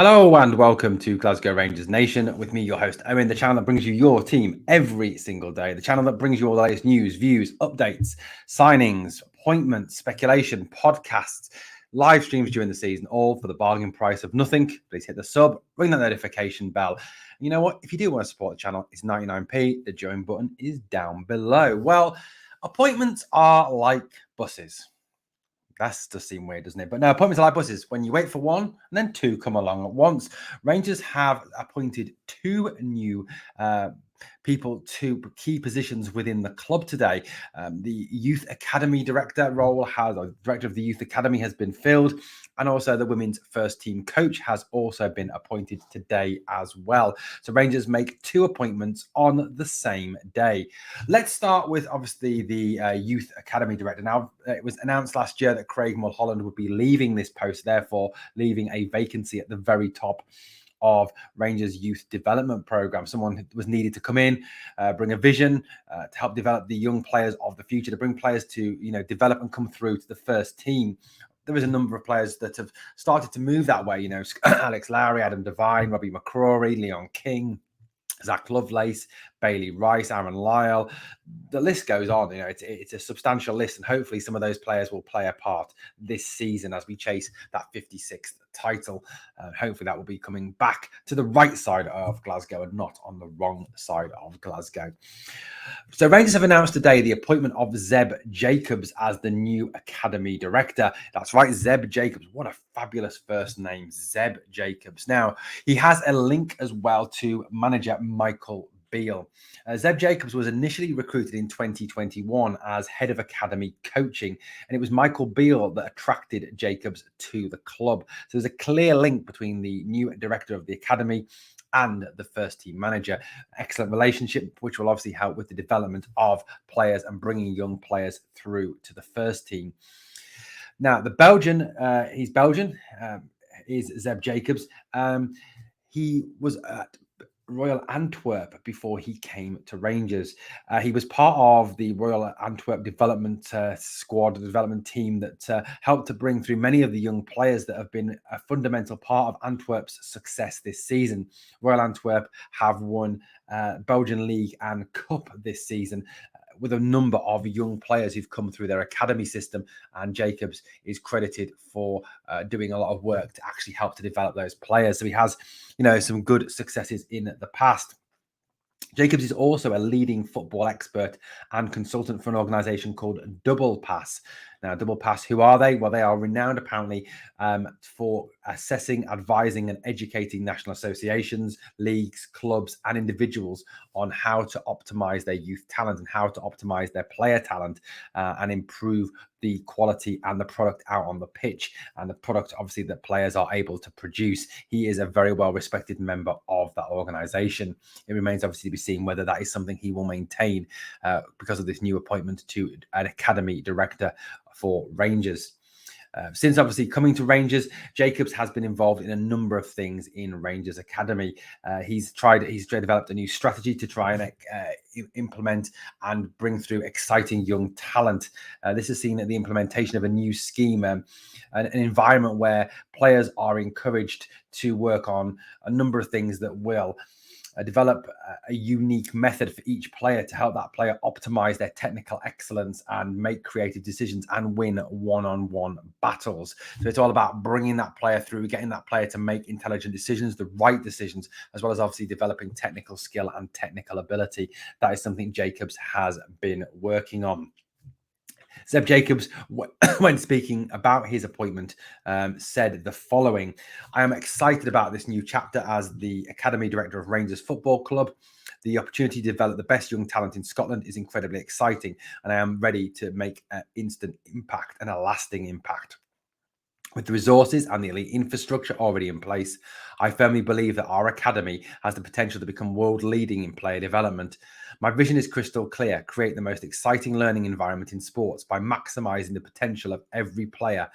Hello and welcome to Glasgow Rangers Nation with me, your host Owen, the channel that brings you your team every single day, the channel that brings you all the latest news, views, updates, signings, appointments, speculation, podcasts, live streams during the season, all for the bargain price of nothing. Please hit the sub, ring that notification bell. You know what? If you do want to support the channel, it's 99p. The join button is down below. Well, appointments are like buses. That does seem weird, doesn't it? But no, appointments are like buses. When you wait for one, and then two come along at once. Rangers have appointed two new people to key positions within the club today. The Youth Academy Director role or Director of the Youth Academy has been filled. And also the women's first team coach has also been appointed today as well. So Rangers make two appointments on the same day. Let's start with obviously the Youth Academy Director. Now, it was announced last year that Craig Mulholland would be leaving this post, therefore leaving a vacancy at the very top of Rangers youth development program. Someone who was needed to come in, bring a vision to help develop the young players of the future, to bring players to, develop and come through to the first team. There is a number of players that have started to move that way. Alex Lowry, Adam Devine, Robbie McCrory, Leon King, Zach Lovelace, Bailey Rice, Aaron Lyle. The list goes on. It's a substantial list, and hopefully some of those players will play a part this season as we chase that 56th title. Hopefully that will be coming back to the right side of Glasgow and not on the wrong side of Glasgow. So Rangers have announced today the appointment of Zeb Jacobs as the new Academy Director. That's right, Zeb Jacobs. What a fabulous first name, Zeb Jacobs. Now, he has a link as well to manager Michael Beale. Zeb Jacobs was initially recruited in 2021 as head of academy coaching, and it was Michael Beale that attracted Jacobs to the club. So there's a clear link between the new director of the academy and the first team manager. Excellent relationship, which will obviously help with the development of players and bringing young players through to the first team. Now, the Belgian, he's Belgian, is Zeb Jacobs. He was at Royal Antwerp before he came to Rangers. He was part of the Royal Antwerp development squad, the development team that helped to bring through many of the young players that have been a fundamental part of Antwerp's success this season. Royal Antwerp have won Belgian League and Cup this season, with a number of young players who've come through their academy system, and Jacobs is credited for doing a lot of work to actually help to develop those players. So he has, some good successes in the past. Jacobs is also a leading football expert and consultant for an organisation called Double Pass. Now, Double Pass, who are they? Well, they are renowned apparently for assessing, advising and educating national associations, leagues, clubs and individuals on how to optimise their youth talent and how to optimise their player talent and improve the quality and the product out on the pitch and the product, obviously, that players are able to produce. He is a very well respected member of that organisation. It remains obviously to be seen whether that is something he will maintain because of this new appointment to an academy director for Rangers. Since obviously coming to Rangers, Jacobs has been involved in a number of things in Rangers Academy. He's developed a new strategy to try and implement and bring through exciting young talent. This has seen the implementation of a new scheme, an environment where players are encouraged to work on a number of things that will develop a unique method for each player to help that player optimize their technical excellence and make creative decisions and win one-on-one battles. So it's all about bringing that player through, getting that player to make intelligent decisions, the right decisions, as well as obviously developing technical skill and technical ability. That is something Jacobs has been working on. Zeb Jacobs, when speaking about his appointment, said the following: "I am excited about this new chapter as the Academy Director of Rangers Football Club. The opportunity to develop the best young talent in Scotland is incredibly exciting, and I am ready to make an instant impact and a lasting impact. With the resources and the elite infrastructure already in place, I firmly believe that our academy has the potential to become world leading in player development. My vision is crystal clear: create the most exciting learning environment in sports by maximizing the potential of every player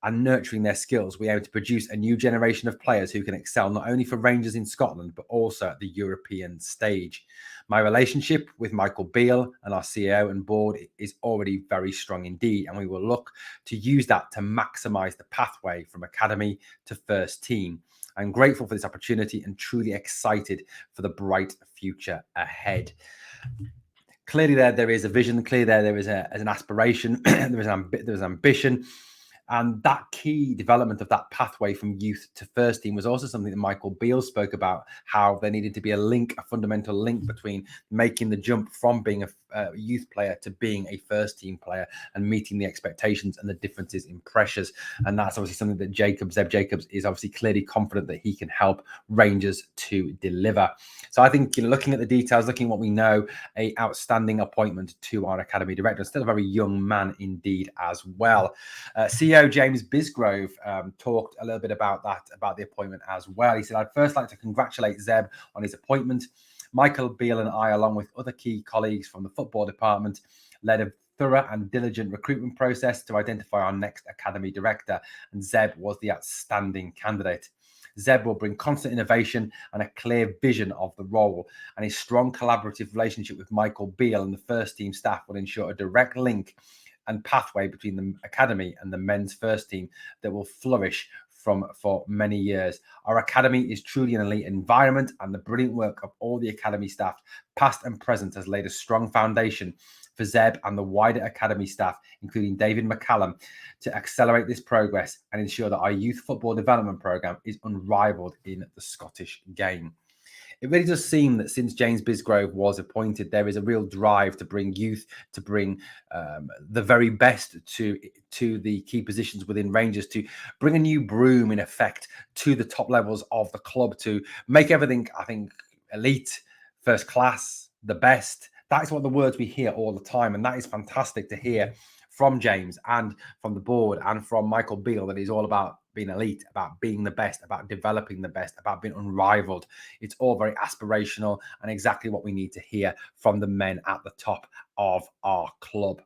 and nurturing their skills. We aim to produce a new generation of players who can excel not only for Rangers in Scotland, but also at the European stage. My relationship with Michael Beale and our CEO and board is already very strong indeed, and we will look to use that to maximise the pathway from academy to first team. I'm grateful for this opportunity and truly excited for the bright future ahead. Clearly, there is a vision. Clearly, there is an aspiration. There is ambition. And that key development of that pathway from youth to first team was also something that Michael Beale spoke about, how there needed to be a fundamental link between making the jump from being a youth player to being a first team player and meeting the expectations and the differences in pressures. And that's obviously something that Zeb Jacobs is obviously clearly confident that he can help Rangers to deliver. So I think, looking at the details, looking at what we know, a outstanding appointment to our academy director, still a very young man indeed as well. CEO James Bisgrove talked a little bit about the appointment as well. He said, "I'd first like to congratulate Zeb on his appointment. Michael Beale and I, along with other key colleagues from the football department, led a thorough and diligent recruitment process to identify our next academy director, and Zeb was the outstanding candidate. Zeb will bring constant innovation and a clear vision of the role, and his strong collaborative relationship with Michael Beale and the first team staff will ensure a direct link and pathway between the academy and the men's first team that will flourish for many years. Our academy is truly an elite environment, and the brilliant work of all the academy staff, past and present, has laid a strong foundation for Zeb and the wider academy staff, including David McCallum, to accelerate this progress and ensure that our youth football development programme is unrivaled in the Scottish game." It really does seem that since James Bisgrove was appointed, there is a real drive to bring youth, to bring the very best to the key positions within Rangers, to bring a new broom, in effect, to the top levels of the club, to make everything, I think, elite, first class, the best. That's what the words we hear all the time, and that is fantastic to hear from James and from the board and from Michael Beale, that is all about being elite, about being the best, about developing the best, about being unrivaled. It's all very aspirational and exactly what we need to hear from the men at the top of our club.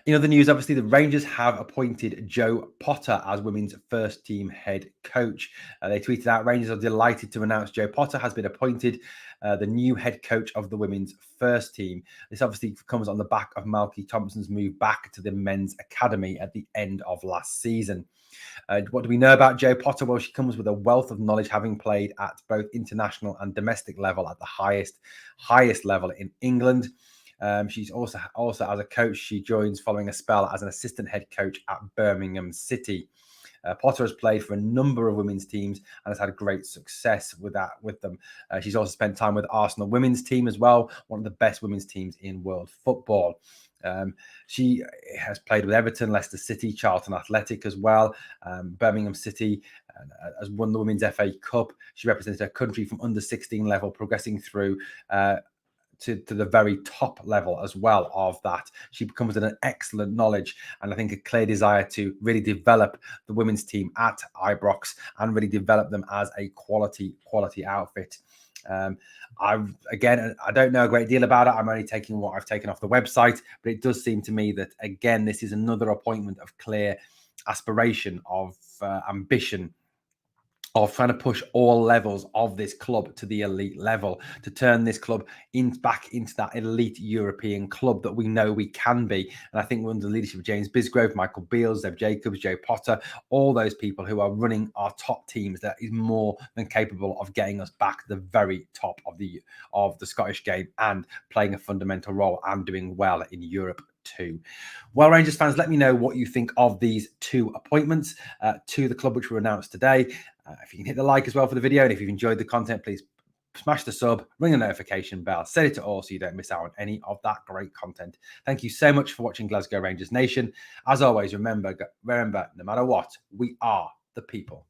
In other news, obviously, the Rangers have appointed Joe Potter as women's first team head coach. They tweeted out, "Rangers are delighted to announce Joe Potter has been appointed the new head coach of the women's first team." This obviously comes on the back of Malky Thompson's move back to the men's academy at the end of last season. What do we know about Joe Potter? Well, she comes with a wealth of knowledge, having played at both international and domestic level at the highest level in England. She's also as a coach, she joins following a spell as an assistant head coach at Birmingham City. Potter has played for a number of women's teams and has had great success with them. She's also spent time with Arsenal women's team as well, one of the best women's teams in world football. She has played with Everton, Leicester City, Charlton Athletic as well. Birmingham City has won the Women's FA Cup. She represented her country from under 16 level, progressing through to the very top level as well of that. She comes with an excellent knowledge and I think a clear desire to really develop the women's team at Ibrox and really develop them as a quality outfit. I don't know a great deal about it. I'm only taking what I've taken off the website, but it does seem to me that, again, this is another appointment of clear aspiration, of ambition, of trying to push all levels of this club to the elite level, to turn this club back into that elite European club that we know we can be. And I think under the leadership of James Bisgrove, Michael Beale, Zeb Jacobs, Joe Potter, all those people who are running our top teams, that is more than capable of getting us back to the very top of the Scottish game and playing a fundamental role and doing well in Europe too. Well, Rangers fans, let me know what you think of these two appointments to the club, which were announced today. If you can hit the like as well for the video, and if you've enjoyed the content, please smash the sub, ring the notification bell, set it to all so you don't miss out on any of that great content. Thank you so much for watching Glasgow Rangers Nation. As always, remember, no matter what, we are the people.